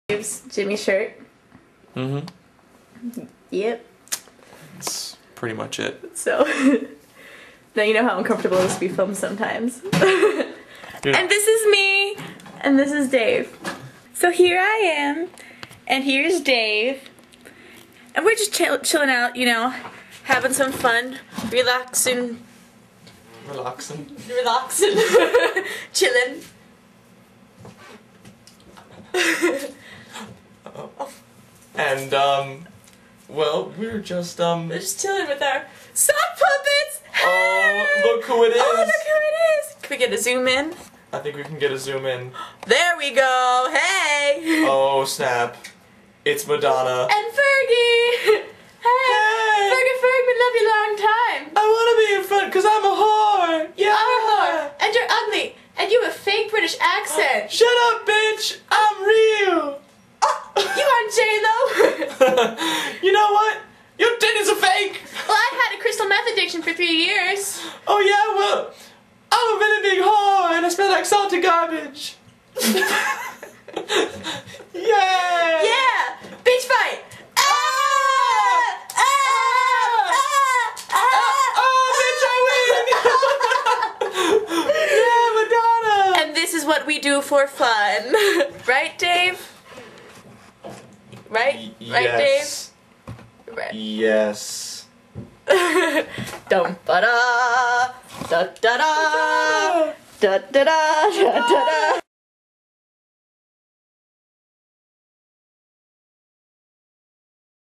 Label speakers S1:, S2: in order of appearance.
S1: Jimmy shirt.
S2: Mm-hmm.
S1: Yep.
S2: That's pretty much it.
S1: So, now you know how uncomfortable it is to be filmed sometimes. And this is me, and this is Dave. So here I am, and here's Dave. And we're just chilling out, you know, having some fun, relaxing. Chilling.
S2: And, well, we're just
S1: chilling with our sock puppets!
S2: Oh, look who it is!
S1: Oh, look who it is! Can we get a zoom in?
S2: I think we can get a zoom in.
S1: There we go! Hey!
S2: Oh, snap. It's Madonna.
S1: And Fergie! Hey! Fergie, we love you long time!
S2: I want to be in front because I'm a whore! Yeah!
S1: I'm a whore! And you're ugly! And you have a fake British accent!
S2: Shut up, bitch! I'm real!
S1: You aren't J-Lo!
S2: You know what? Your titties are fake!
S1: Well, I had a crystal meth addiction for 3 years.
S2: Oh yeah? Well, I'm a really big whore and I smell like salty garbage. Yeah!
S1: Yeah! Bitch fight!
S2: Yeah, Madonna!
S1: And this is what we do for fun. Right, Dave? Right? Right,
S2: Yes.
S1: Dave? Right.
S2: Yes.
S1: Dum ba da da da da da da da da da.